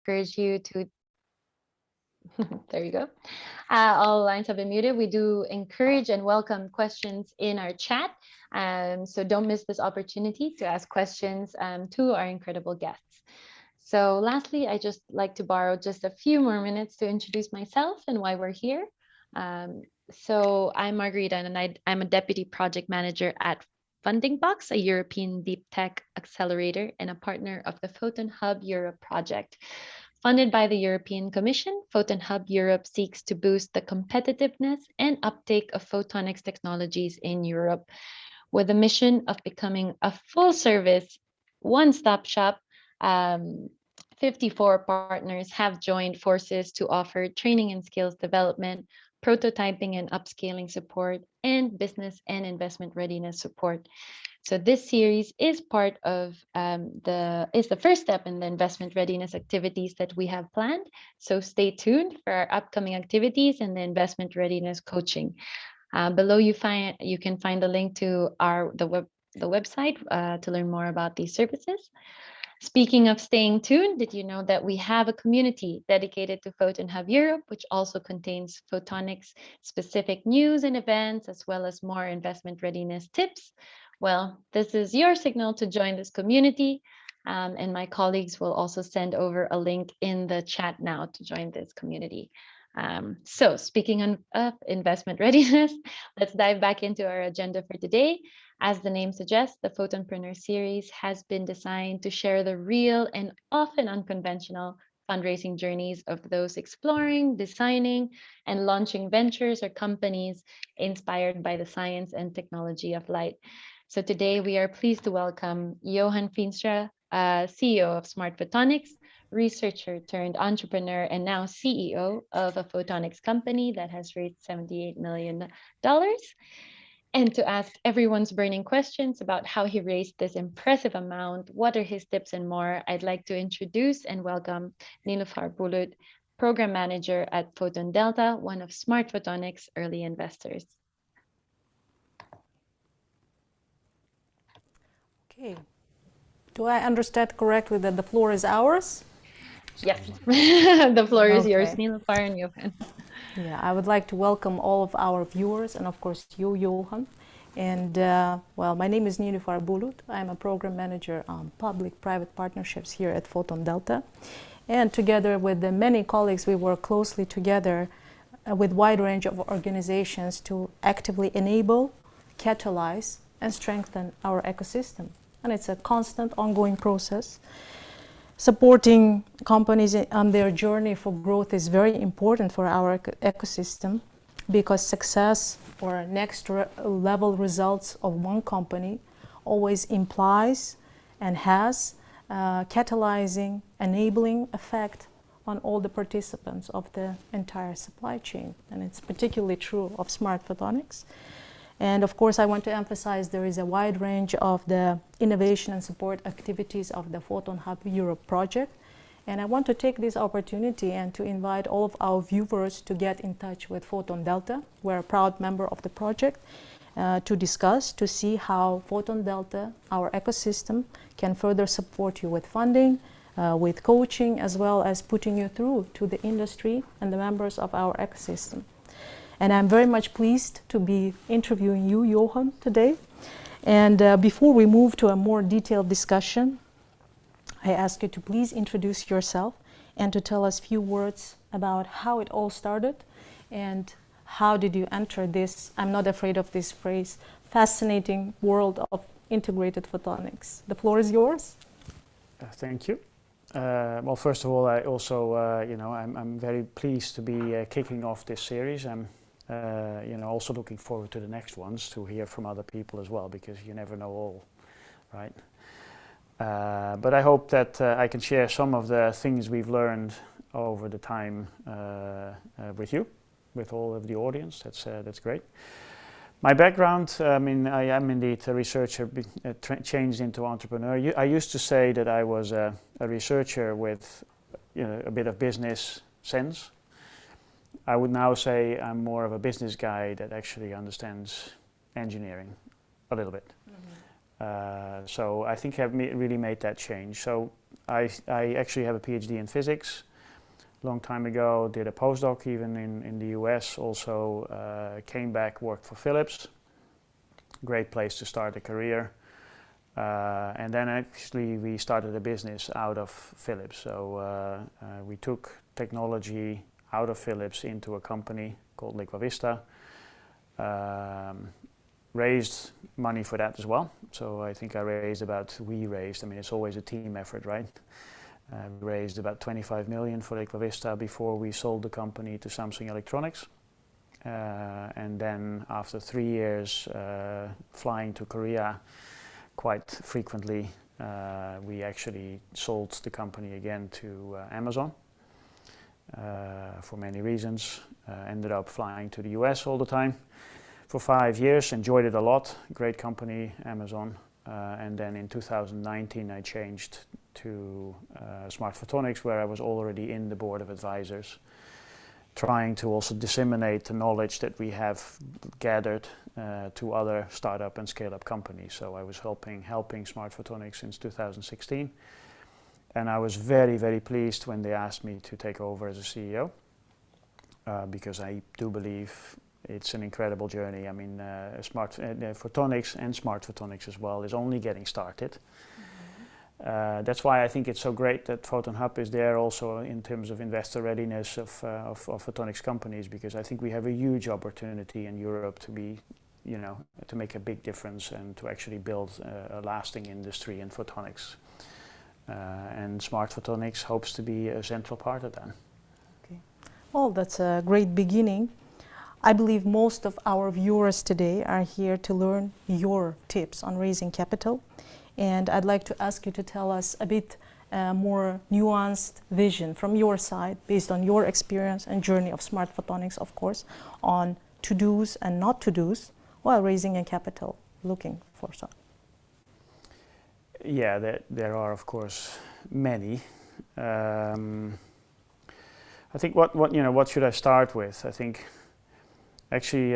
encourage you to there you go. All lines have been muted. We do encourage and welcome questions in our chat. So don't miss this opportunity to ask questions to our incredible guests. So lastly, I just like to borrow just a few more minutes to introduce myself and why we're here. So I'm Margarita, and I'm a deputy project manager at Funding Box, a European deep tech accelerator and a partner of the PhotonHub Europe project. Funded by the European Commission, PhotonHub Europe seeks to boost the competitiveness and uptake of photonics technologies in Europe, with a mission of becoming a full-service, one-stop shop. 54 partners have joined forces to offer training and skills development, prototyping and upscaling support, and business and investment readiness support. So this series is part of the first step in the investment readiness activities that we have planned. So stay tuned for our upcoming activities and the investment readiness coaching. Below you can find the link to the website to learn more about these services. Speaking of staying tuned, did you know that we have a community dedicated to PhotonHub Europe, which also contains photonics specific news and events, as well as more investment readiness tips? Well, this is your signal to join this community. And my colleagues will also send over a link in the chat now to join this community. So speaking of investment readiness, let's dive back into our agenda for today. As the name suggests, the Photonpreneurs series has been designed to share the real and often unconventional fundraising journeys of those exploring, designing, and launching ventures or companies inspired by the science and technology of light. So today we are pleased to welcome Johan Feenstra, CEO of SMART Photonics, researcher turned entrepreneur, and now CEO of a photonics company that has raised $78 million. And to ask everyone's burning questions about how he raised this impressive amount, what are his tips and more, I'd like to introduce and welcome Nilüfer Bulut, Program Manager at Photon Delta, one of SMART Photonics' early investors. Okay. Do I understand correctly that the floor is ours? Yes, the floor is yours, Okay. Nilüfer and Johan. Yeah, I would like to welcome all of our viewers and of course you, Johan. And well, my name is Nilüfer Bulut. I'm a program manager on public-private partnerships here at Photon Delta. And together with the many colleagues, we work closely together with wide range of organizations to actively enable, catalyze, and strengthen our ecosystem. And it's a constant, ongoing process. Supporting companies on their journey for growth is very important for our ecosystem, because success or next level results of one company always implies and has catalyzing, enabling effect on all the participants of the entire supply chain. And it's particularly true of SMART Photonics. And of course, I want to emphasize there is a wide range of the innovation and support activities of the PhotonHub Europe project. And I want to take this opportunity and to invite all of our viewers to get in touch with Photon Delta. We're a proud member of the project to discuss, to see how Photon Delta, our ecosystem, can further support you with funding, with coaching, as well as putting you through to the industry and the members of our ecosystem. And I'm very much pleased to be interviewing you, Johan, today. And before we move to a more detailed discussion, I ask you to please introduce yourself and to tell us a few words about how it all started and how did you enter this, I'm not afraid of this phrase, fascinating world of integrated photonics. The floor is yours. Thank you. Well, first of all, I also, I'm very pleased to be kicking off this series. I'm also looking forward to the next ones, to hear from other people as well, because you never know all, right? But I hope that I can share some of the things we've learned over the time with you, with all of the audience. That's great. My background, I am indeed a researcher, changed into entrepreneur. I used to say that I was a researcher with a bit of business sense. I would now say I'm more of a business guy that actually understands engineering a little bit. Mm-hmm. So I think I've really made that change. So I actually have a PhD in physics. Long time ago, did a postdoc even in the US. Also came back, worked for Philips. Great place to start a career. And then actually we started a business out of Philips. So we took technology out of Philips into a company called Liquavista. Raised money for that as well. So I think we raised, I mean, it's always a team effort, right? We raised about 25 million for Liquavista before we sold the company to Samsung Electronics. And then after 3 years flying to Korea quite frequently, we actually sold the company again to Amazon for many reasons. Ended up flying to the US all the time for 5 years, enjoyed it a lot, great company, Amazon. And then in 2019 I changed to SMART Photonics, where I was already in the board of advisors, trying to also disseminate the knowledge that we have gathered to other startup and scale-up companies. So I was helping SMART Photonics since 2016. And I was very, very pleased when they asked me to take over as a CEO, because I do believe it's an incredible journey. I mean, Photonics and SMART Photonics as well is only getting started. That's why I think it's so great that PhotonHub is there also in terms of investor readiness of photonics companies, because I think we have a huge opportunity in Europe to be, to make a big difference and to actually build a lasting industry in photonics. And SMART Photonics hopes to be a central part of that. Okay. Well, that's a great beginning. I believe most of our viewers today are here to learn your tips on raising capital. And I'd like to ask you to tell us a bit more nuanced vision from your side, based on your experience and journey of SMART Photonics, of course, on to-dos and not to-dos while raising a capital, looking for some. Yeah, there are, of course, many. I think what should I start with? I think actually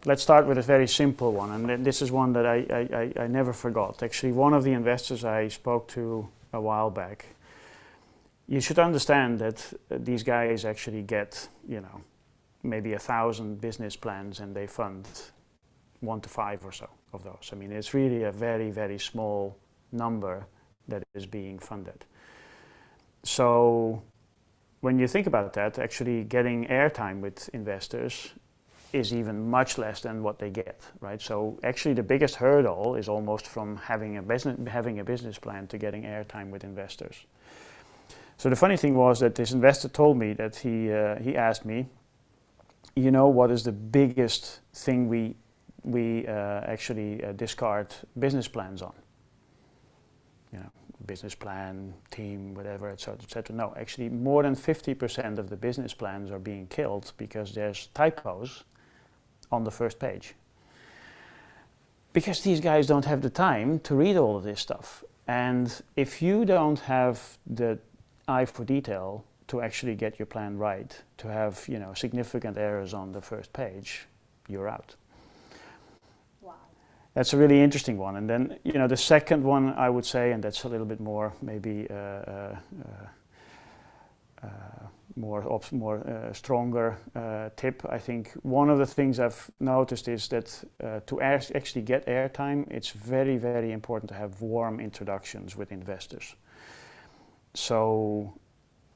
let's start with a very simple one, and this is one that I never forgot. Actually, one of the investors I spoke to a while back, you should understand that these guys actually get, maybe 1,000 business plans and they fund 1 to 5 or so of those. I mean, it's really a very, very small number that is being funded. So when you think about that, actually getting airtime with investors is even much less than what they get, right? So actually the biggest hurdle is almost from having a business plan to getting airtime with investors. So the funny thing was that this investor told me that he asked me, what is the biggest thing we actually discard business plans on? Business plan, team, whatever, etc., etc. No, actually more than 50% of the business plans are being killed because there's typos on the first page. Because these guys don't have the time to read all of this stuff. And if you don't have the eye for detail to actually get your plan right, to have significant errors on the first page, you're out. Wow. That's a really interesting one. And then the second one I would say, and that's a little bit more maybe stronger tip. I think one of the things I've noticed is that to actually get airtime, it's very, very important to have warm introductions with investors. So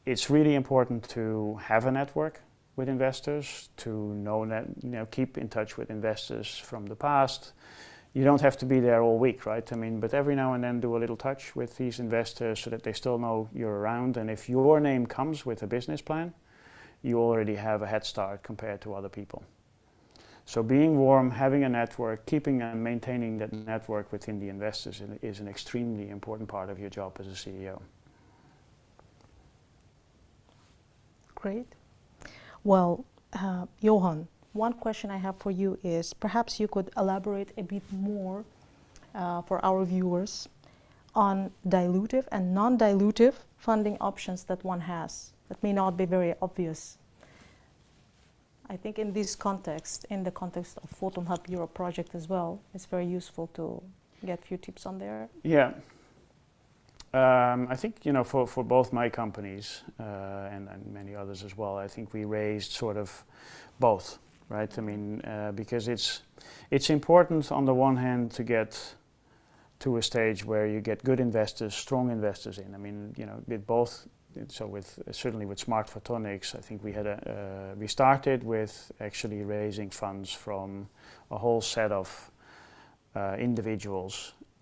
it's really important to have a network with investors, to know that, keep in touch with investors from the past. You don't have to be there all week, right? I mean, but every now and then do a little touch with these investors so that they still know you're around. And if your name comes with a business plan, you already have a head start compared to other people. So being warm, having a network, keeping and maintaining that network within the investors is an extremely important part of your job as a CEO. Great. Well, Johan, one question I have for you is perhaps you could elaborate a bit more for our viewers on dilutive and non-dilutive funding options that one has that may not be very obvious. I think in this context, in the context of PhotonHub Europe project as well, it's very useful to get a few tips on there. Yeah. I think, you know, for both my companies and many others as well, I think we raised sort of both, right? I mean, because it's important on the one hand to get to a stage where you get good investors, strong investors in. I mean, you know, with both. So with certainly with SMART Photonics, I think we started with actually raising funds from a whole set of individual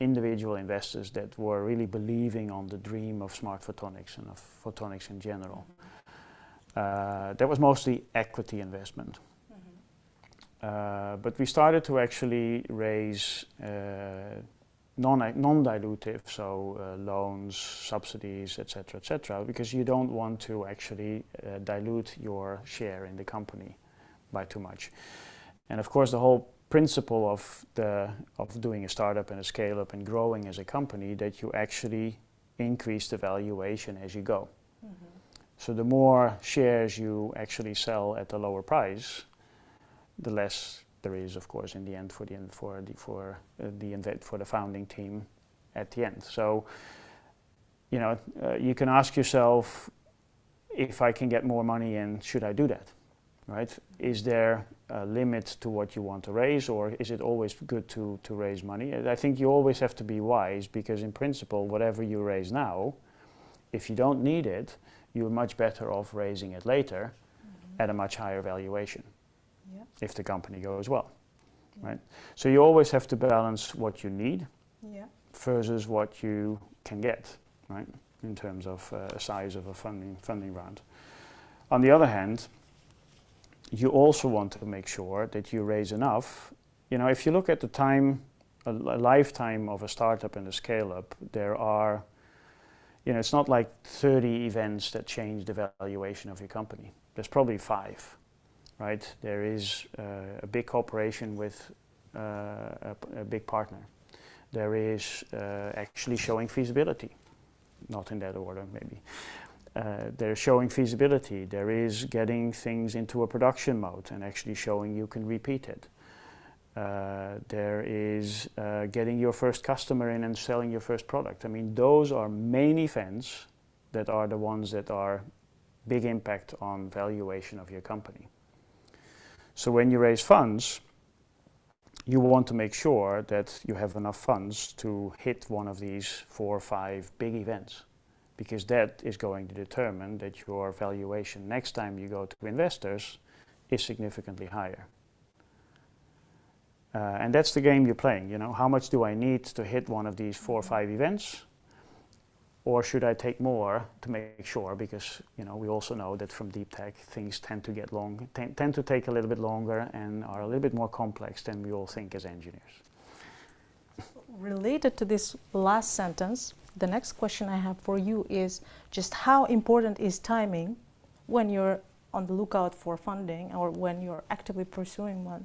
investors that were really believing on the dream of SMART Photonics and of photonics in general. That was mostly equity investment. But we started to actually raise non-dilutive, so loans, subsidies, etc., because you don't want to actually dilute your share in the company by too much. And of course, the whole principle of doing a startup and a scale-up and growing as a company, that you actually increase the valuation as you go. So the more shares you actually sell at a lower price, the less there is, of course, in the end for the founding team at the end. So, you know, you can ask yourself, if I can get more money in, should I do that? Right? Is there a limit to what you want to raise, or is it always good to raise money? I think you always have to be wise, because in principle, whatever you raise now, if you don't need it, you're much better off raising it later at a much higher valuation. If the company goes well, right? So you always have to balance what you need versus what you can get, right? In terms of size of a funding round. On the other hand, you also want to make sure that you raise enough. You know, if you look at the time, a lifetime of a startup and a scale-up, there are, you know, it's not like 30 events that change the valuation of your company. There's probably 5. Right? There is a big corporation with a big partner. There is actually showing feasibility, not in that order maybe. There's showing feasibility. There is getting things into a production mode and actually showing you can repeat it. There is getting your first customer in and selling your first product. I mean, those are main events that are the ones that are big impact on valuation of your company. So when you raise funds, you want to make sure that you have enough funds to hit one of these 4 or 5 big events, because that is going to determine that your valuation next time you go to investors is significantly higher. And that's the game you're playing, you know, how much do I need to hit one of these 4 or 5 events? Or should I take more to make sure? Because, you know, we also know that from deep tech, things tend to get tend to take a little bit longer and are a little bit more complex than we all think as engineers. Related to this last sentence, the next question I have for you is just how important is timing when you're on the lookout for funding or when you're actively pursuing one?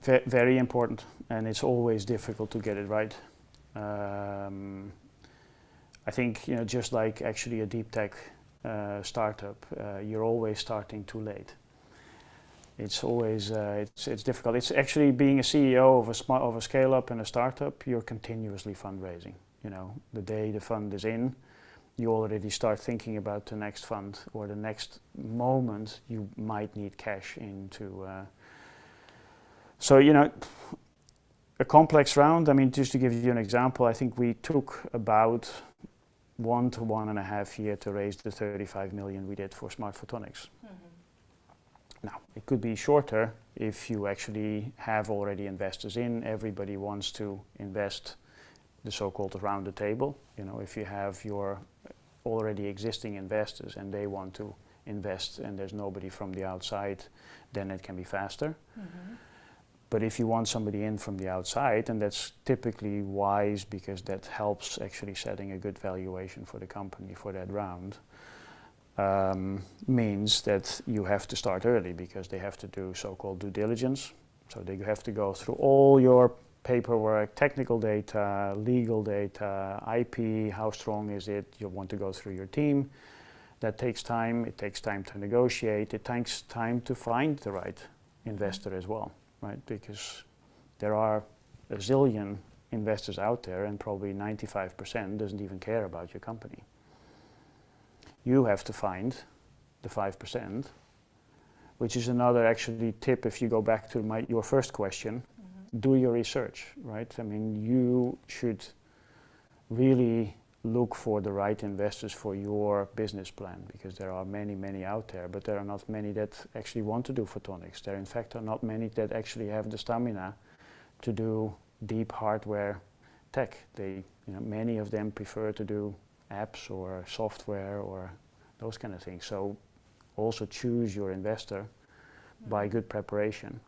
Very important, and it's always difficult to get it right. I think, you know, just like actually a deep tech startup, you're always starting too late. It's always it's difficult. It's actually being a CEO of a scale up and a startup. You're continuously fundraising. You know, the day the fund is in, you already start thinking about the next fund or the next moment you might need cash into. So, you know, a complex round. I mean, just to give you an example, I think we took about 1 to 1.5 years to raise the 35 million we did for SMART Photonics. Now, it could be shorter if you actually have already investors in. Everybody wants to invest, the so-called around the table. You know, if you have your already existing investors and they want to invest and there's nobody from the outside, then it can be faster. But if you want somebody in from the outside, and that's typically wise because that helps actually setting a good valuation for the company for that round, means that you have to start early because they have to do so-called due diligence. So they have to go through all your paperwork, technical data, legal data, IP, how strong is it? You want to go through your team. That takes time. It takes time to negotiate. It takes time to find the right investor as well. Right, because there are a zillion investors out there, and probably 95% doesn't even care about your company. You have to find the 5%, which is another actually tip if you go back to your first question. Do your research, right? I mean, you should really look for the right investors for your business plan, because there are many out there, but there are not many that actually want to do photonics. There, in fact, are not many that actually have the stamina to do deep hardware tech. Many of them prefer to do apps or software or those kind of things. So also choose your investor by good preparation.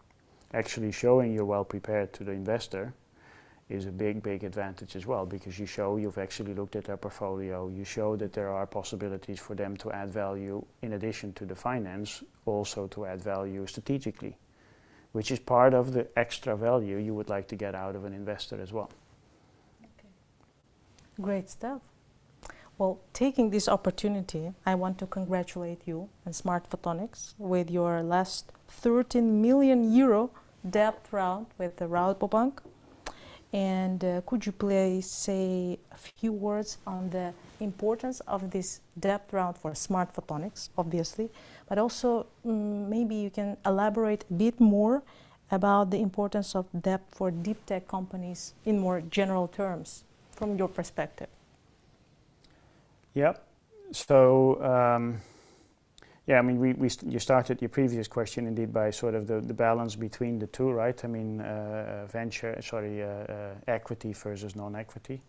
Actually showing you're well prepared to the investor is a big advantage as well, because you show you've actually looked at their portfolio, you show that there are possibilities for them to add value in addition to the finance, also to add value strategically, which is part of the extra value you would like to get out of an investor as well. Okay. Great stuff. Well, taking this opportunity, I want to congratulate you and SMART Photonics with your last 13 million euro debt round with the Rabobank. And could you please say a few words on the importance of this debt round for SMART Photonics, obviously, but also maybe you can elaborate a bit more about the importance of debt for deep tech companies in more general terms, from your perspective. Yeah. So, I mean, you started your previous question indeed by sort of the balance between the two, right? I mean, equity versus non-equity.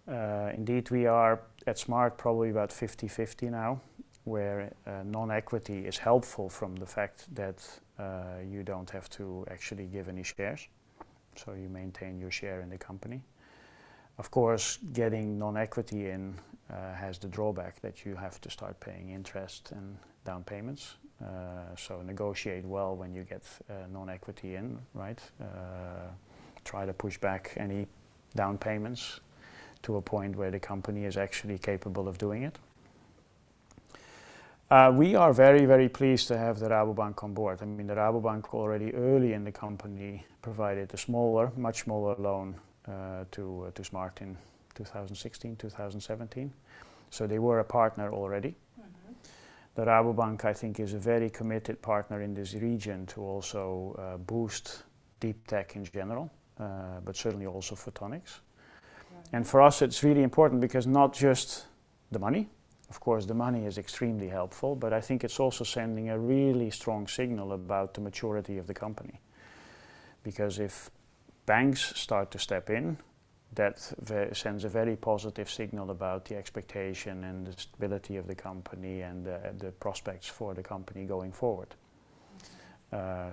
Indeed, we are at SMART probably about 50-50 now, where non-equity is helpful from the fact that you don't have to actually give any shares, so you maintain your share in the company. Of course, getting non-equity in has the drawback that you have to start paying interest and down payments. So negotiate well when you get non-equity in, right? Try to push back any down payments to a point where the company is actually capable of doing it. We are very pleased to have the Rabobank on board. I mean, the Rabobank already early in the company provided a much smaller loan to SMART in 2016, 2017. So they were a partner already. The Rabobank, I think, is a very committed partner in this region to also boost deep tech in general, but certainly also photonics. And for us, it's really important because not just the money, of course, the money is extremely helpful, but I think it's also sending a really strong signal about the maturity of the company. Because if banks start to step in, that sends a very positive signal about the expectation and the stability of the company and the prospects for the company going forward.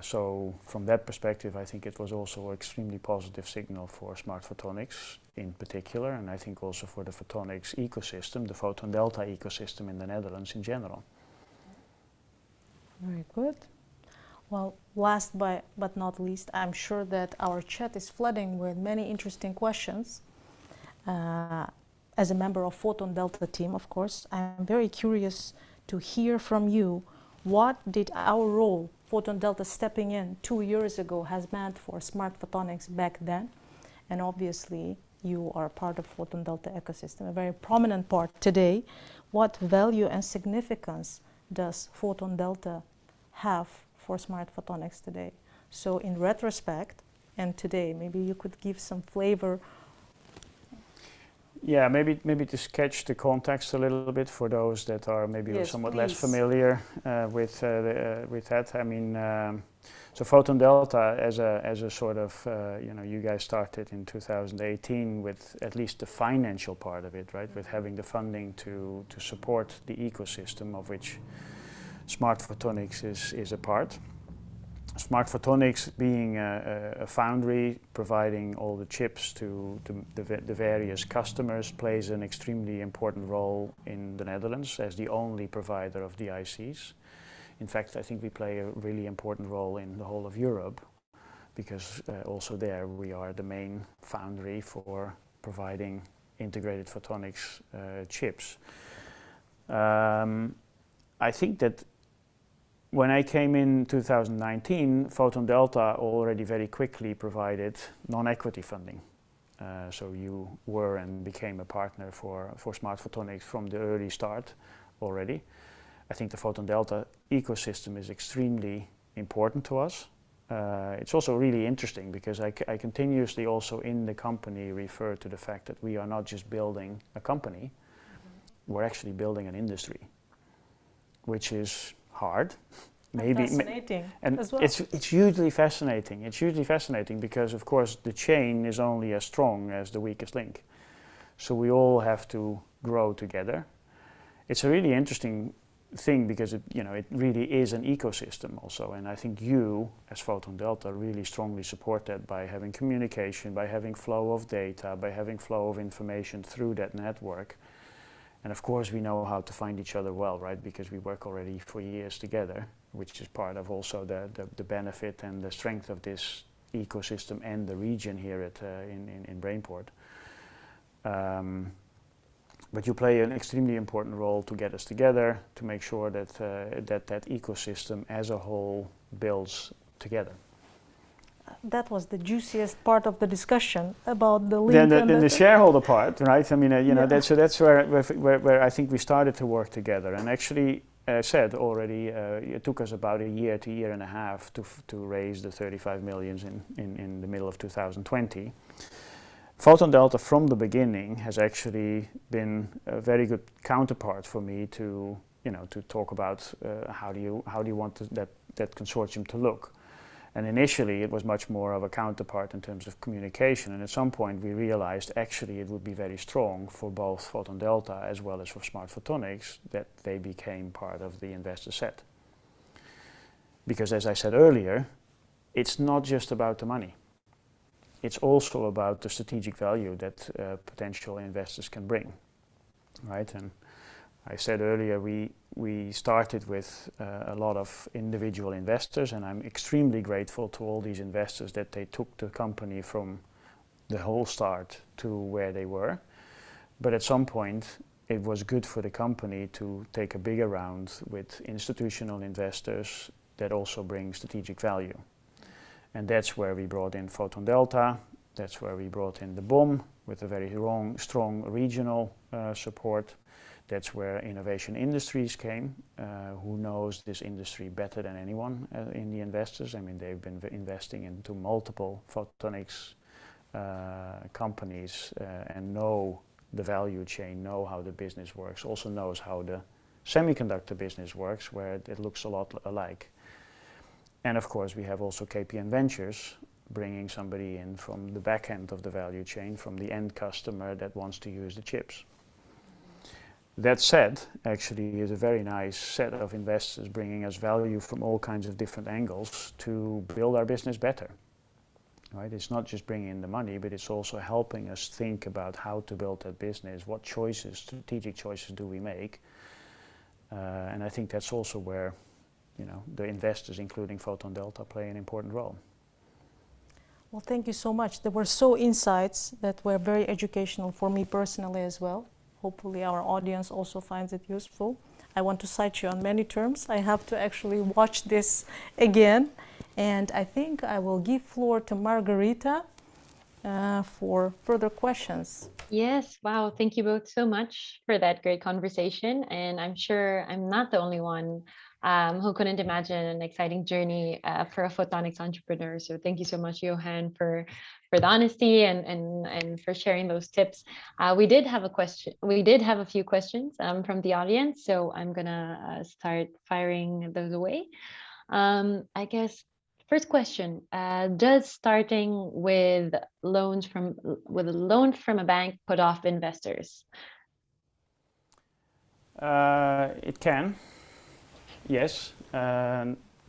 So from that perspective, I think it was also an extremely positive signal for SMART Photonics in particular, and I think also for the photonics ecosystem, the Photon Delta ecosystem in the Netherlands in general. Very good. Well, last but not least, I'm sure that our chat is flooding with many interesting questions. As a member of Photon Delta team, of course, I'm very curious to hear from you. What did our role, Photon Delta stepping in 2 years ago, has meant for SMART Photonics back then? And obviously, you are part of Photon Delta ecosystem, a very prominent part today. What value and significance does Photon Delta have for SMART Photonics today? So in retrospect and today, maybe you could give some flavor. Yeah, maybe to sketch the context a little bit for those that are maybe somewhat less familiar with that. I mean, so Photon Delta as a sort of, you guys started in 2018 with at least the financial part of it, right? With having the funding to support the ecosystem of which SMART Photonics is a part. SMART Photonics being a foundry providing all the chips to the various customers plays an extremely important role in the Netherlands as the only provider of the ICs. In fact, I think we play a really important role in the whole of Europe because also there we are the main foundry for providing integrated photonics chips. I think that when I came in 2019, Photon Delta already very quickly provided non-equity funding. So you were and became a partner for SMART Photonics from the early start already. I think the Photon Delta ecosystem is extremely important to us. It's also really interesting because I continuously also in the company refer to the fact that we are not just building a company, we're actually building an industry, which is hard. Maybe fascinating and as well. It's hugely fascinating. It's hugely fascinating because of course the chain is only as strong as the weakest link. So we all have to grow together. It's a really interesting thing because it really is an ecosystem also, and I think you as Photon Delta really strongly support that by having communication, by having flow of data, by having flow of information through that network. And of course we know how to find each other well, right, because we work already for years together, which is part of also the benefit and the strength of this ecosystem and the region here at in Brainport. But you play an extremely important role to get us together, to make sure that that ecosystem as a whole builds together. That was the juiciest part of the discussion about the link. Then the shareholder part, right? I mean, Yeah. that's where I think we started to work together. And actually, said already, it took us about a year to year and a half to raise the 35 million in the middle of 2020. Photon Delta from the beginning has actually been a very good counterpart for me to talk about how do you want that consortium to look. And initially it was much more of a counterpart in terms of communication, and at some point we realized actually it would be very strong for both Photon Delta as well as for SMART Photonics that they became part of the investor set. Because as I said earlier, it's not just about the money. It's also about the strategic value that potential investors can bring, right? And I said earlier, we started with a lot of individual investors, and I'm extremely grateful to all these investors that they took the company from the whole start to where they were. But at some point, it was good for the company to take a bigger round with institutional investors that also bring strategic value. And that's where we brought in Photon Delta, that's where we brought in the BOM with a very strong regional support. That's where Innovation Industries came, who knows this industry better than anyone in the investors. I mean, they've been investing into multiple photonics companies and know the value chain, know how the business works, also knows how the semiconductor business works, where it looks a lot alike. And of course, we have also KPN Ventures, bringing somebody in from the back end of the value chain, from the end customer that wants to use the chips. That said, actually is a very nice set of investors bringing us value from all kinds of different angles to build our business better. Right? It's not just bringing in the money, but it's also helping us think about how to build that business, what choices, strategic choices do we make. And I think that's also where the investors, including Photon Delta, play an important role. Well, thank you so much. There were insights that were very educational for me personally as well. Hopefully our audience also finds it useful. I want to cite you on many terms. I have to actually watch this again. And I think I will give floor to Margarita for further questions. Yes, wow. Thank you both so much for that great conversation. And I'm sure I'm not the only one who couldn't imagine an exciting journey for a photonics entrepreneur. So thank you so much, Johan, for the honesty and for sharing those tips. We did have a few questions from the audience, so I'm gonna start firing those away. I guess first question: does starting with a loan from a bank put off investors? It can. Yes,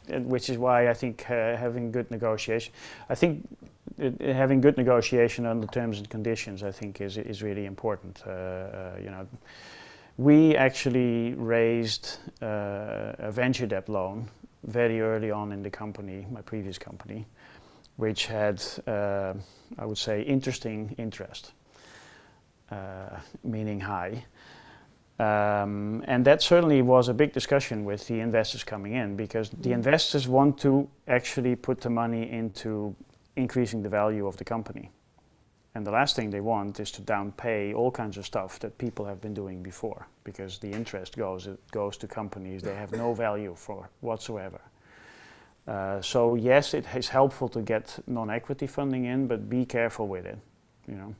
which is why I think having good negotiation. I think having good negotiation on the terms and conditions, I think, is really important. We actually raised a venture debt loan very early on in the company, my previous company, which had, I would say, interesting interest, meaning high. And that certainly was a big discussion with the investors coming in, because the investors want to actually put the money into increasing the value of the company. And the last thing they want is to downpay all kinds of stuff that people have been doing before, because the interest goes to companies they have no value for whatsoever. So yes, it is helpful to get non-equity funding in, but be careful with it. You know,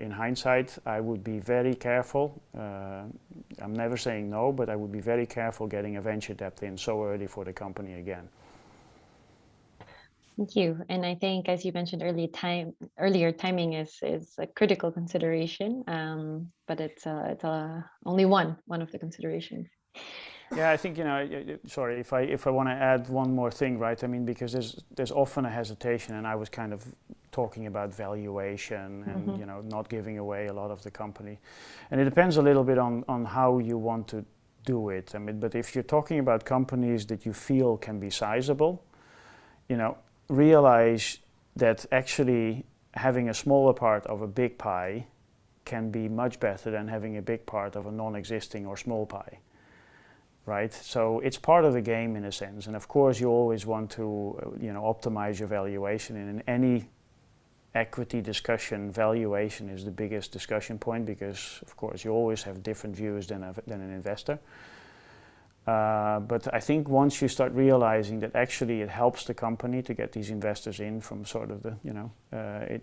in hindsight, I would be very careful. I'm never saying no, but I would be very careful getting a venture debt in so early for the company again. Thank you. And I think, as you mentioned earlier, timing is a critical consideration, but it's only one of the considerations. Yeah, I think, you know, sorry, if I want to add one more thing, right? I mean, because there's often a hesitation, and I was kind of talking about valuation and you know, not giving away a lot of the company, and it depends a little bit on how you want to do it. I mean, but if you're talking about companies that you feel can be sizable, you know, realize that actually having a smaller part of a big pie can be much better than having a big part of a non-existing or small pie. Right, so it's part of the game in a sense, and of course you always want to, you know, optimize your valuation. And in any equity discussion, valuation is the biggest discussion point, because of course you always have different views than an investor. But I think once you start realizing that actually it helps the company to get these investors in from sort of the, you know,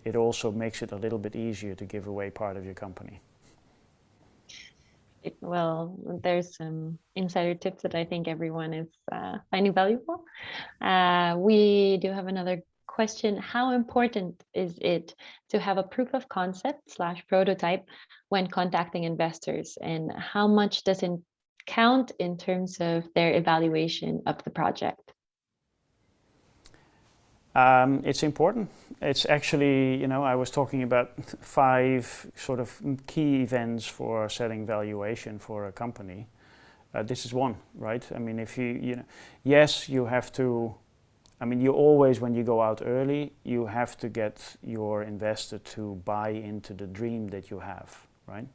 it also makes it a little bit easier to give away part of your company. Well, there's some insider tips that I think everyone is finding valuable. We do have another question. How important is it to have a proof of concept / prototype when contacting investors? And how much does it count in terms of their evaluation of the project? It's important. It's actually, you know, I was talking about 5 sort of key events for setting valuation for a company. This is one, right? I mean, if you know, yes, you have to, I mean, you always, when you go out early, you have to get your investor to buy into the dream that you have, right?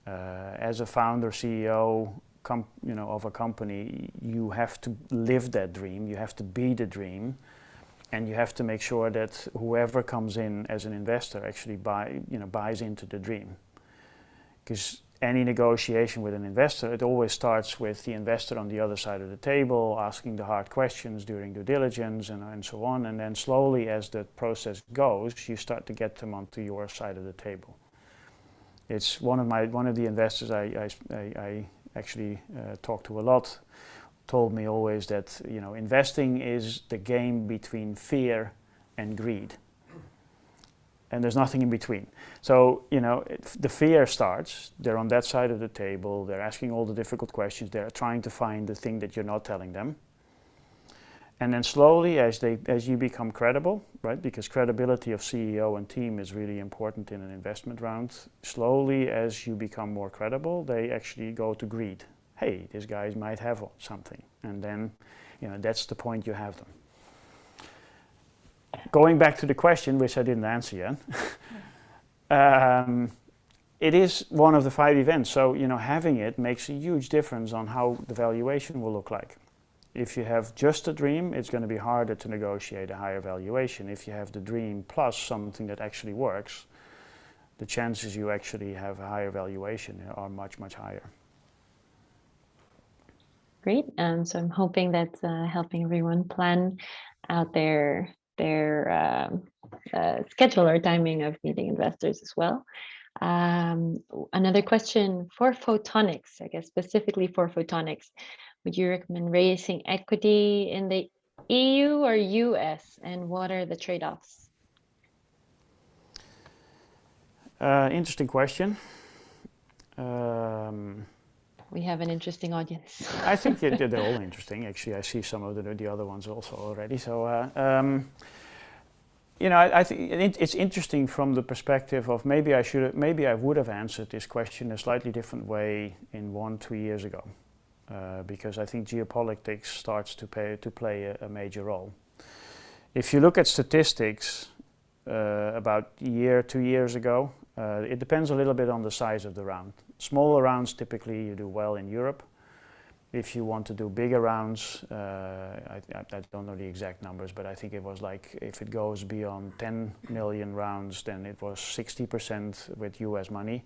As a founder, CEO, you know, of a company, you have to live that dream. You have to be the dream. And you have to make sure that whoever comes in as an investor actually buys into the dream. Because any negotiation with an investor, it always starts with the investor on the other side of the table, asking the hard questions during due diligence and so on. And then slowly, as the process goes, you start to get them onto your side of the table. It's one of the investors I actually talk to a lot, told me always that, you know, investing is the game between fear and greed, and there's nothing in between. So, you know, the fear starts, they're on that side of the table, they're asking all the difficult questions, they're trying to find the thing that you're not telling them. And then slowly, as you become credible, right, because credibility of CEO and team is really important in an investment round, slowly as you become more credible, they actually go to greed. Hey, these guys might have something. And then, you know, that's the point you have them. Going back to the question, which I didn't answer yet, it is one of the 5 events. So, you know, having it makes a huge difference on how the valuation will look like. If you have just a dream, it's going to be harder to negotiate a higher valuation. If you have the dream plus something that actually works, the chances you actually have a higher valuation are much, much higher. Great. So I'm hoping that's helping everyone plan out their schedule or timing of meeting investors as well. Another question for photonics, I guess specifically for photonics, would you recommend raising equity in the EU or US, and what are the trade-offs? Interesting question. We have an interesting audience. I think they're all interesting. Actually, I see some of the other ones also already. So, you know, I think it's interesting from the perspective of maybe I would have answered this question a slightly different way in 1-2 years ago, because I think geopolitics starts to play a major role. If you look at statistics, about 2 years ago, it depends a little bit on the size of the round. Smaller rounds, typically you do well in Europe. If you want to do bigger rounds, I don't know the exact numbers, but I think it was like if it goes beyond 10 million rounds, then it was 60% with US money.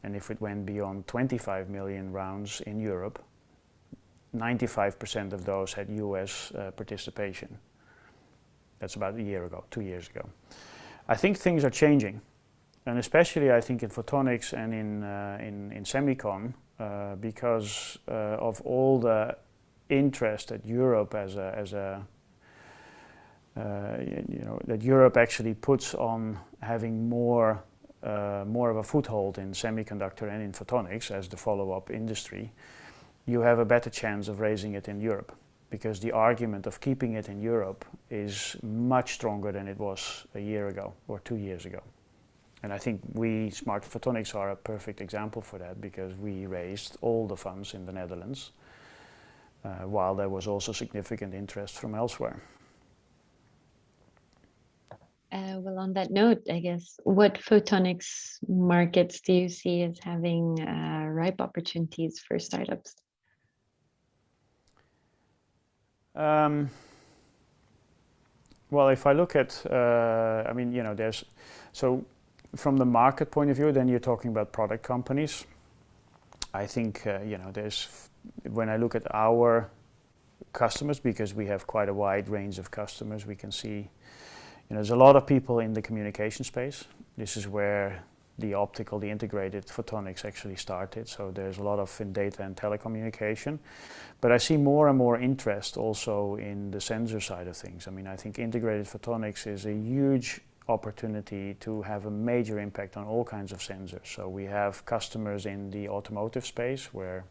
And if it went beyond 25 million rounds in Europe, 95% of those had US participation. That's about a year ago, 2 years ago. I think things are changing, and especially I think in photonics and in semicon, because of all the interest that Europe that Europe actually puts on having more of a foothold in semiconductor and in photonics as the follow-up industry. You have a better chance of raising it in Europe, because the argument of keeping it in Europe is much stronger than it was a year ago or 2 years ago. And I think we, SMART Photonics, are a perfect example for that, because we raised all the funds in the Netherlands, while there was also significant interest from elsewhere. Well, on that note, I guess, what photonics markets do you see as having ripe opportunities for startups? Well, if I look at, I mean, there's, so from the market point of view, then you're talking about product companies. I think, there's, when I look at our customers, because we have quite a wide range of customers, we can see, there's a lot of people in the communication space. This is where the integrated photonics actually started. So there's a lot of in data and telecommunication. But I see more and more interest also in the sensor side of things. I mean, I think integrated photonics is a huge opportunity to have a major impact on all kinds of sensors. So we have customers in the automotive space where,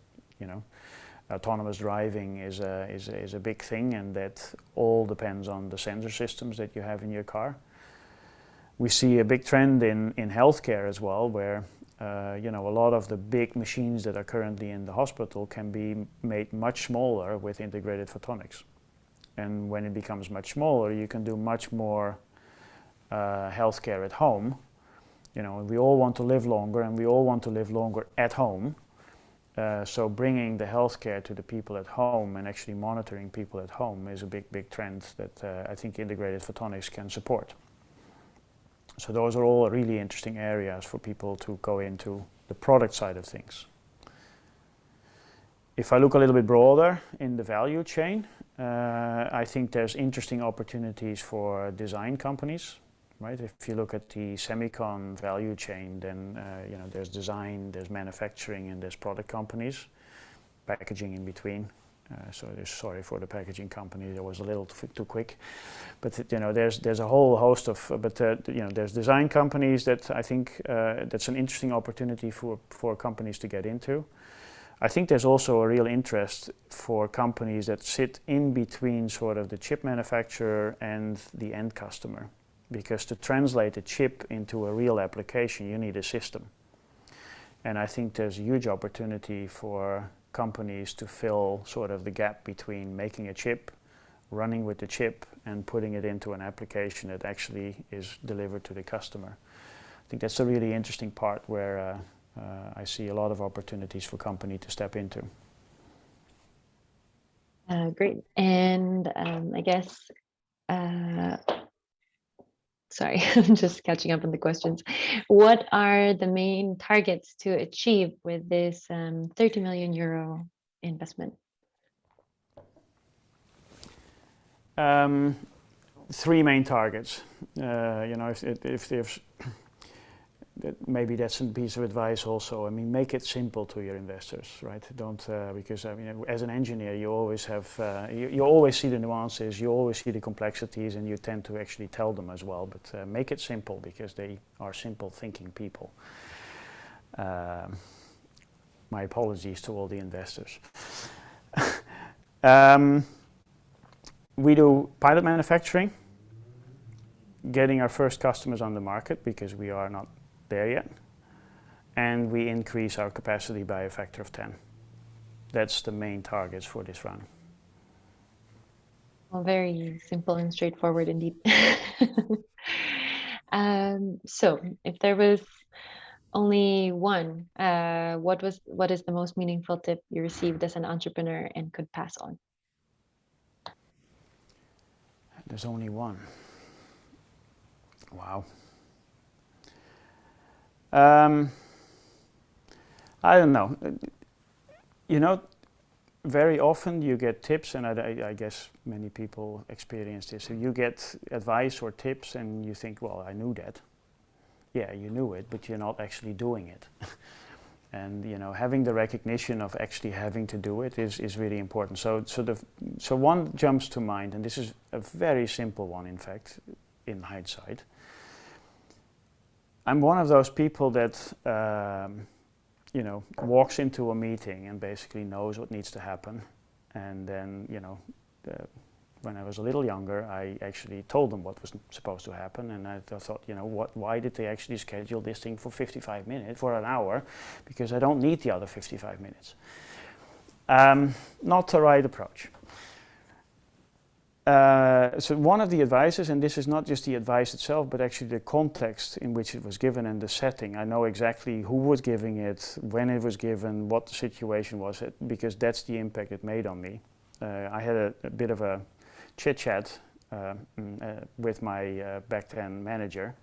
autonomous driving is a big thing, and that all depends on the sensor systems that you have in your car. We see a big trend in healthcare as well, where a lot of the big machines that are currently in the hospital can be made much smaller with integrated photonics. And when it becomes much smaller, you can do much more healthcare at home. We all want to live longer, and we all want to live longer at home. So bringing the healthcare to the people at home and actually monitoring people at home is a big trend that I think integrated photonics can support. So those are all really interesting areas for people to go into the product side of things. If I look a little bit broader in the value chain, I think there's interesting opportunities for design companies, right? If you look at the semicon value chain, then there's design, there's manufacturing, and there's product companies, packaging in between. So sorry for the packaging company, that was a little too quick. But there's a whole host of, there's design companies that I think that's an interesting opportunity for companies to get into. I think there's also a real interest for companies that sit in between sort of the chip manufacturer and the end customer. Because to translate a chip into a real application, you need a system. And I think there's a huge opportunity for companies to fill sort of the gap between making a chip, running with the chip, and putting it into an application that actually is delivered to the customer. I think that's a really interesting part where I see a lot of opportunities for company to step into. Great. And I guess, sorry, I'm just catching up on the questions. What are the main targets to achieve with this 30 million euro investment? 3 main targets. If maybe that's a piece of advice also. I mean, make it simple to your investors, right? Don't because I mean, as an engineer, you always have you always see the nuances, you always see the complexities, and you tend to actually tell them as well. But make it simple, because they are simple thinking people. My apologies to all the investors. We do pilot manufacturing, getting our first customers on the market, because we are not there yet, and we increase our capacity by a factor of 10. That's the main targets for this round. Well, very simple and straightforward indeed. So if there was Only one. What is the most meaningful tip you received as an entrepreneur and could pass on? There's only one. Wow. I don't know. You know, very often you get tips, and I guess many people experience this. So you get advice or tips, and you think, well, I knew that. Yeah, you knew it, but you're not actually doing it. And you know, having the recognition of actually having to do it is really important. So one jumps to mind, and this is a very simple one, in fact, in hindsight. I'm one of those people that you know, walks into a meeting and basically knows what needs to happen. And then, you know, when I was a little younger, I actually told them what was supposed to happen. And I thought, you know, why did they actually schedule this thing for 55 minutes, for an hour? Because I don't need the other 55 minutes. Not the right approach. So one of the advices, and this is not just the advice itself, but actually the context in which it was given and the setting. I know exactly who was giving it, when it was given, what the situation was, because that's the impact it made on me. I had a bit of a chit-chat with my back then manager,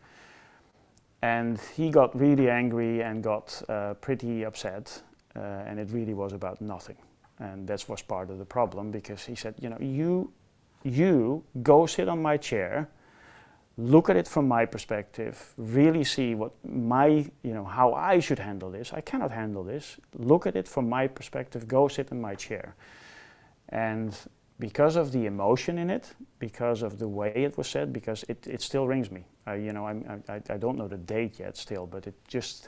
and he got really angry and got pretty upset, and it really was about nothing. And that was part of the problem, because he said, you know, you go sit on my chair, look at it from my perspective, really see what my, you know, how I should handle this. I cannot handle this. Look at it from my perspective, go sit in my chair. And because of the emotion in it, because of the way it was said, because it still rings me. You know, I don't know the date yet still, but it just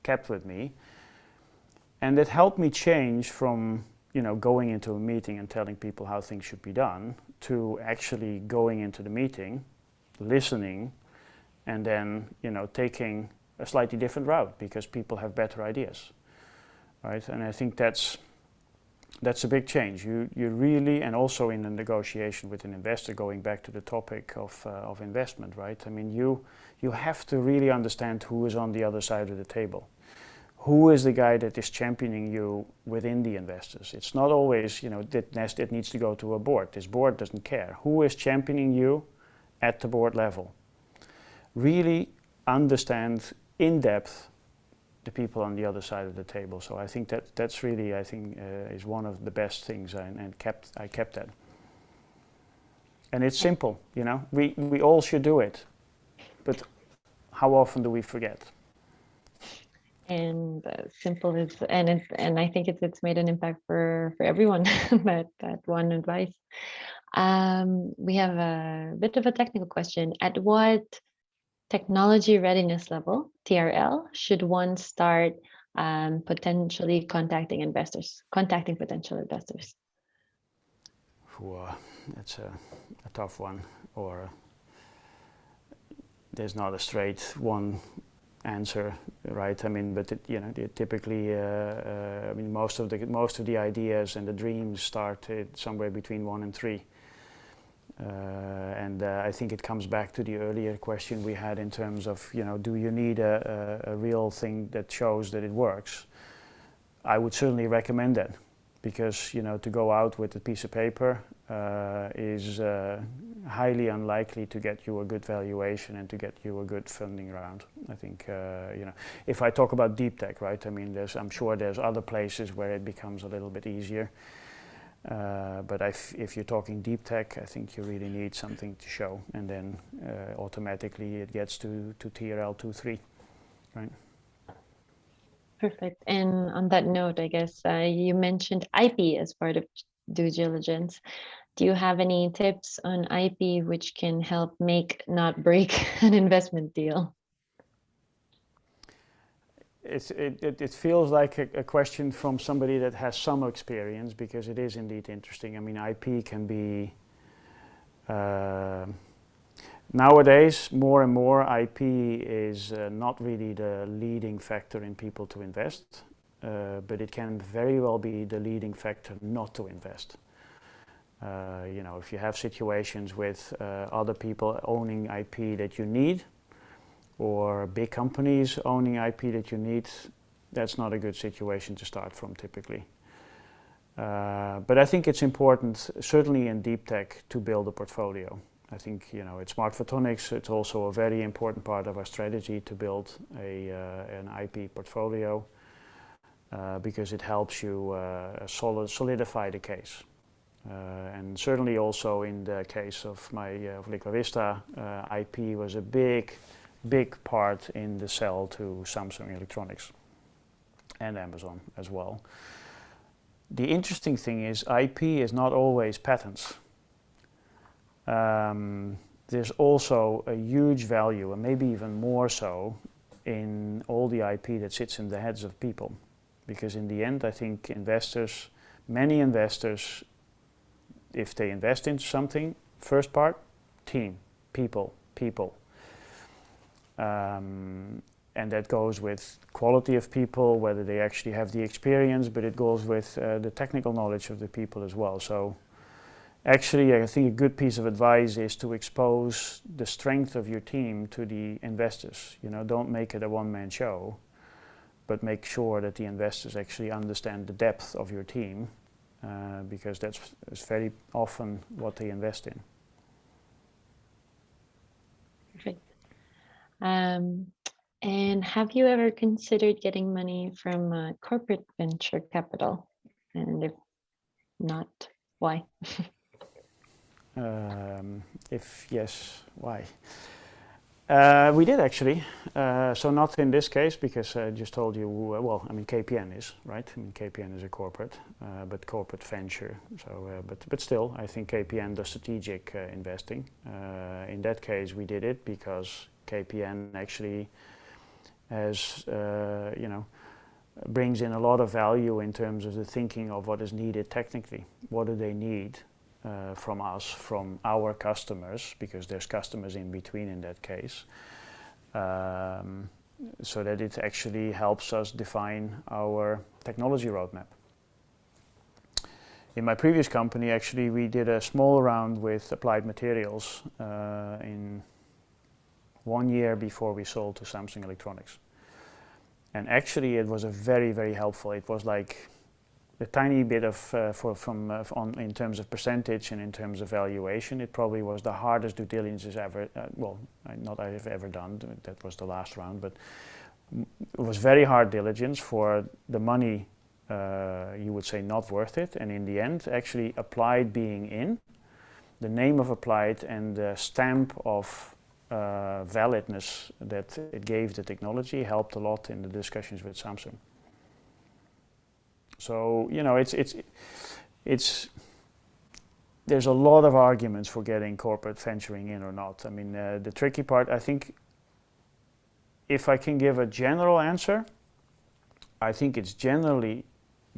kept with me. And it helped me change from, you know, going into a meeting and telling people how things should be done, to actually going into the meeting, listening, and then, you know, taking a slightly different route because people have better ideas, right? And I think that's a big change. You really, and also in the negotiation with an investor, going back to the topic of investment, right? I mean, you have to really understand who is on the other side of the table. Who is the guy that is championing you within the investors? It's not always, you know, that needs to go to a board. This board doesn't care. Who is championing you at the board level? Really understand in depth the people on the other side of the table. So I think that's really, I think, is one of the best things, and I kept that. And it's simple, you know. We all should do it, but how often do we forget? And simple is, and I think it's made an impact for everyone. that one advice. We have a bit of a technical question. At what technology readiness level, TRL, should one start potentially contacting potential investors? That's a tough one, or there's not a straight one answer, right? I mean, but you know, typically, I mean, most of the ideas and the dreams started somewhere between 1 and 3. And I think it comes back to the earlier question we had in terms of, you know, do you need a real thing that shows that it works? I would certainly recommend that, because, you know, to go out with a piece of paper is highly unlikely to get you a good valuation and to get you a good funding round. I think, you know, if I talk about deep tech, right? I mean, I'm sure there's other places where it becomes a little bit easier. But if you're talking deep tech, I think you really need something to show, and then automatically it gets to TRL 2-3, right? Perfect. And on that note, I guess you mentioned IP as part of due diligence. Do you have any tips on IP which can help make, not break, an investment deal? It feels like a question from somebody that has some experience, because it is indeed interesting. I mean, IP can be nowadays more and more. IP is not really the leading factor in people to invest, but it can very well be the leading factor not to invest. You know, if you have situations with other people owning IP that you need, or big companies owning IP that you need, that's not a good situation to start from typically. But I think it's important, certainly in deep tech, to build a portfolio. I think, you know, at SMART Photonics, it's also a very important part of our strategy to build an IP portfolio because it helps you solidify the case. And certainly also in the case of of Liqua Vista, IP was a big part in the sell to Samsung Electronics and Amazon as well. The interesting thing is IP is not always patents. There's also a huge value, and maybe even more so, in all the IP that sits in the heads of people. Because in the end, I think investors, many investors, if they invest into something, first part, team, people. And that goes with quality of people, whether they actually have the experience, but it goes with the technical knowledge of the people as well. So actually, I think a good piece of advice is to expose the strength of your team to the investors. You know, don't make it a one-man show, but make sure that the investors actually understand the depth of your team, because that's very often what they invest in. Perfect. And have you ever considered getting money from corporate venture capital? And if not, why? If yes, why? We did actually. So not in this case, because I just told you, well, I mean, KPN is, right? I mean, KPN is a corporate, but corporate venture. So, but still, I think KPN does strategic investing. In that case, we did it because KPN actually has, you know, brings in a lot of value in terms of the thinking of what is needed technically. What do they need from us, from our customers, because there's customers in between in that case, so that it actually helps us define our technology roadmap. In my previous company, actually, we did a small round with Applied Materials in 1 year before we sold to Samsung Electronics. And actually, it was a very helpful. It was like a tiny bit of, in terms of percentage and in terms of valuation, it probably was the hardest due diligence ever, not I have ever done, that was the last round, but it was very hard diligence for the money, you would say not worth it, and in the end, actually Applied being in, the name of Applied and the stamp of validness that it gave the technology helped a lot in the discussions with Samsung. So, you know, there's a lot of arguments for getting corporate venturing in or not. I mean, the tricky part, I think, if I can give a general answer, I think it's generally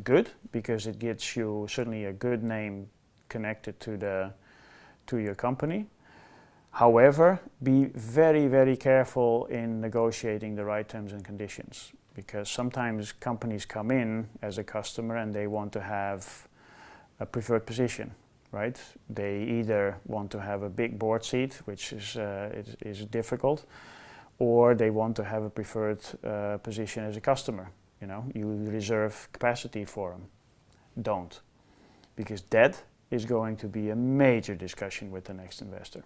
good because it gets you certainly a good name connected to your company. However, be very careful in negotiating the right terms and conditions, because sometimes companies come in as a customer and they want to have a preferred position, right? They either want to have a big board seat, which is difficult, or they want to have a preferred position as a customer. You know, you reserve capacity for them. Don't, because that is going to be a major discussion with the next investor.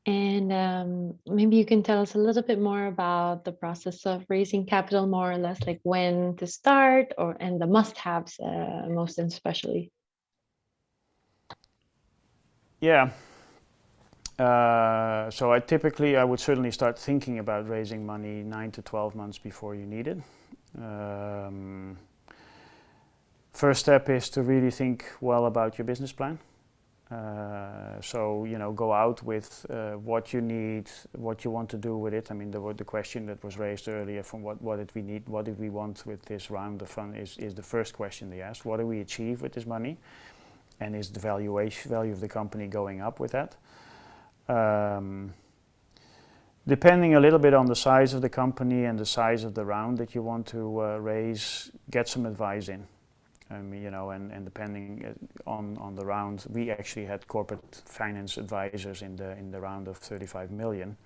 And maybe you can tell us a little bit more about the process of raising capital, more or less like when to start, and the must-haves, most especially. Yeah. So I would certainly start thinking about raising money 9 to 12 months before you need it. First step is to really think well about your business plan. So, you know, go out with what you need, what you want to do with it. I mean, the question that was raised earlier from what did we need, what did we want with this round of fund is the first question they asked. What do we achieve with this money? And is the value of the company going up with that? Depending a little bit on the size of the company and the size of the round that you want to raise, get some advice in. And depending on the round, we actually had corporate finance advisors in the round of 35 million.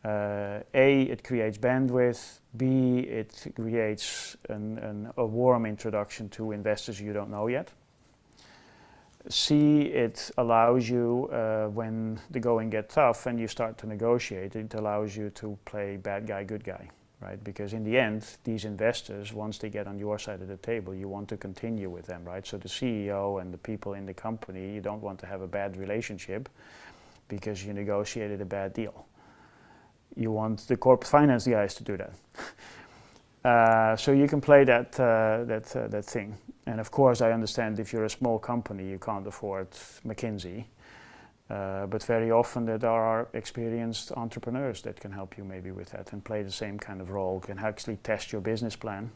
A, it creates bandwidth. B, it creates a warm introduction to investors you don't know yet. C, it allows you, when the going gets tough and you start to negotiate, it allows you to play bad guy, good guy, right? Because in the end, these investors, once they get on your side of the table, you want to continue with them, right? So the CEO and the people in the company, you don't want to have a bad relationship because you negotiated a bad deal. You want the corporate finance guys to do that. So you can play that thing. And of course, I understand if you're a small company, you can't afford McKinsey. But very often there are experienced entrepreneurs that can help you maybe with that and play the same kind of role, can actually test your business plan.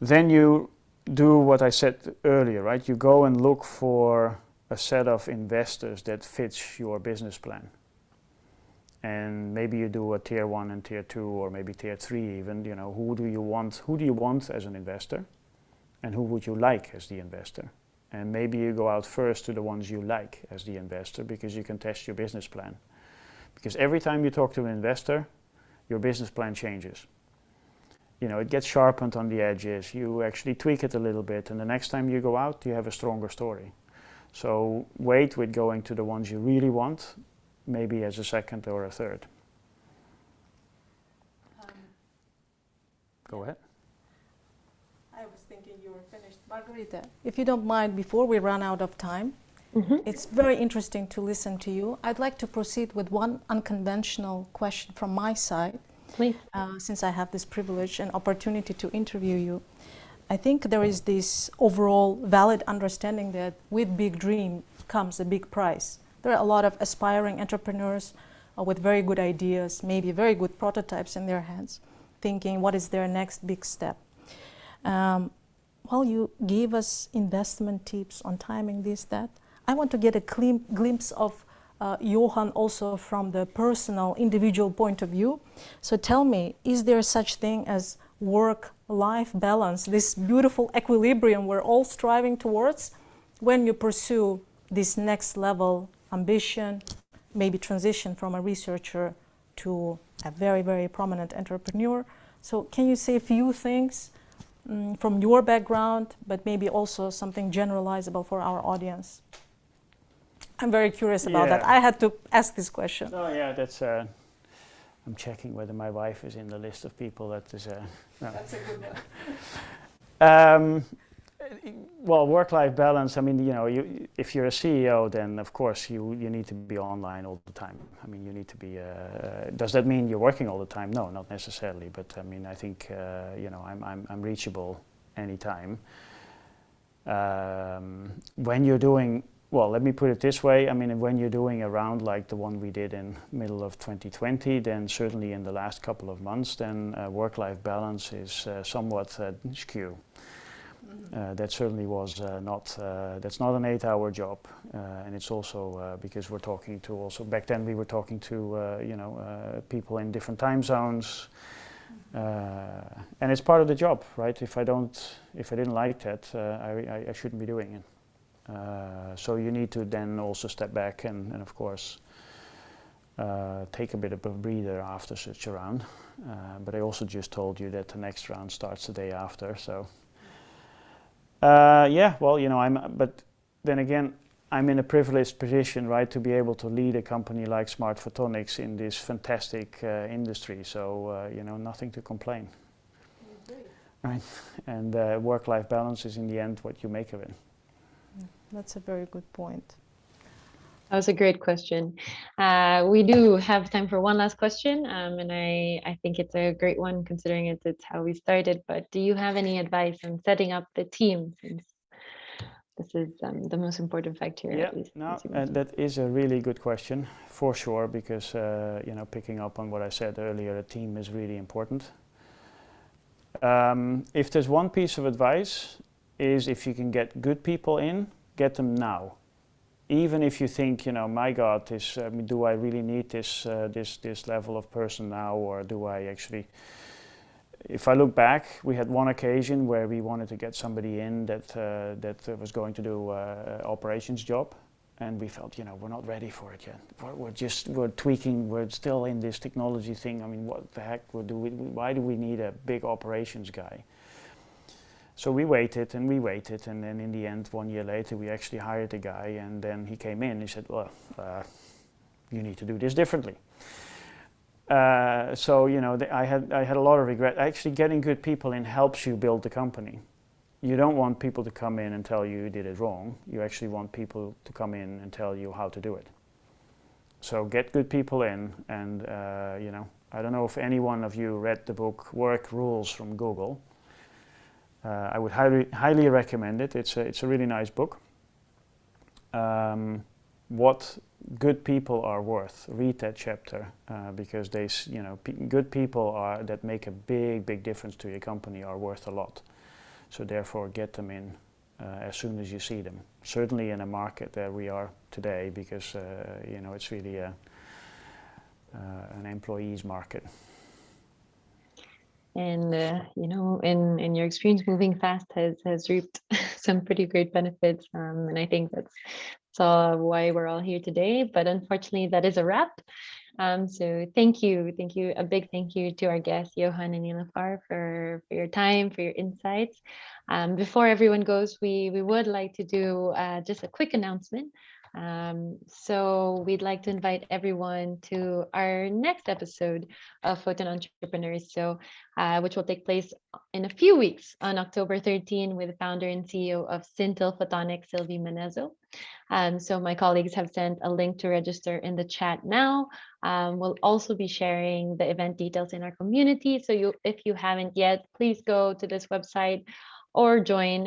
Then you do what I said earlier, right? You go and look for a set of investors that fits your business plan. And maybe you do a tier 1 and tier 2 or maybe tier 3 even, who do you want as an investor and who would you like as the investor? And maybe you go out first to the ones you like as the investor because you can test your business plan. Because every time you talk to an investor, your business plan changes. It gets sharpened on the edges, you actually tweak it a little bit, and the next time you go out, you have a stronger story. So wait with going to the ones you really want, maybe as a second or a third. Go ahead. I was thinking you were finished. Margarita, if you don't mind, before we run out of time, it's very interesting to listen to you. I'd like to proceed with one unconventional question from my side. Please. Since I have this privilege and opportunity to interview you. I think there is this overall valid understanding that with big dream comes a big price. There are a lot of aspiring entrepreneurs with very good ideas, maybe very good prototypes in their hands, thinking what is their next big step. While you gave us investment tips on timing this, that, I want to get a glimpse of Johan also from the personal, individual point of view. So tell me, is there such thing as work-life balance, this beautiful equilibrium we're all striving towards when you pursue this next level ambition, maybe transition from a researcher to a very, very prominent entrepreneur? So can you say a few things from your background, but maybe also something generalizable for our audience? I'm very curious about that. I had to ask this question. Oh yeah, that's. I'm checking whether my wife is in the list of people that is. No. That's a good one. Well, work-life balance. I mean, if you're a CEO, then of course you need to be online all the time. I mean, you need to be. Does that mean you're working all the time? No, not necessarily. But I mean, I think I'm reachable anytime. When you're doing. Well, let me put it this way. I mean, when you're doing a round like the one we did in middle of 2020, then certainly in the last couple of months, then work-life balance is somewhat skewed. That certainly was that's not an 8-hour job. And it's also because we're talking to also, back then we were talking to, people in different time zones. And it's part of the job, right? If I didn't like that, I shouldn't be doing it. So you need to then also step back and of course take a bit of a breather after such a round. But I also just told you that the next round starts the day after. So but then again, I'm in a privileged position, right, to be able to lead a company like SMART Photonics in this fantastic industry. So nothing to complain, right? And work-life balance is in the end what you make of it. That's a very good point. That was a great question. We do have time for one last question, and I think it's a great one considering it's how we started. But do you have any advice on setting up the team, since this is the most important factor? Yeah, at least, that is a really good question for sure, because picking up on what I said earlier, a team is really important. If there's one piece of advice, is if you can get good people in, get them now. Even if you think, my God, do I really need this level of person now, or do I actually, if I look back, we had one occasion where we wanted to get somebody in that was going to do operations job, and we felt, we're not ready for it yet. We're tweaking. We're still in this technology thing. I mean, what the heck? Why do we need a big operations guy? So we waited, and then in the end, 1 year later, we actually hired a guy, and then he came in. He said, "Well, you need to do this differently." So I had a lot of regret. Actually, getting good people in helps you build the company. You don't want people to come in and tell you did it wrong. You actually want people to come in and tell you how to do it. So get good people in, and I don't know if any one of you read the book Work Rules from Google. I would highly recommend it. It's a really nice book. What good people are worth. Read that chapter because good people that make a big difference to your company are worth a lot. So therefore, get them in as soon as you see them. Certainly in a market that we are today, because it's really an employees market. And in your experience, moving fast has reaped some pretty great benefits, and I think that's why we're all here today. But unfortunately, that is a wrap. So thank you, a big thank you to our guests Johan and Nilüfer for your time, for your insights. Before everyone goes, we would like to do just a quick announcement. So we'd like to invite everyone to our next episode of Photon Entrepreneurs, which will take place in a few weeks on October 13 with the founder and CEO of Cintil Photonics, Sylvie Menezzo. So my colleagues have sent a link to register in the chat now. We'll also be sharing the event details in our community. So if you haven't yet, please go to this website or join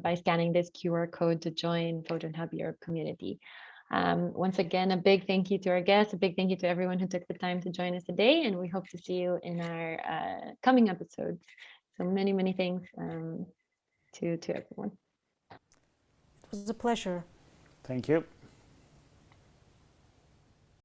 by scanning this QR code to join PhotonHub Europe community. Once again, a big thank you to our guests, a big thank you to everyone who took the time to join us today, and we hope to see you in our coming episodes. So many thanks to everyone. It was a pleasure. Thank you.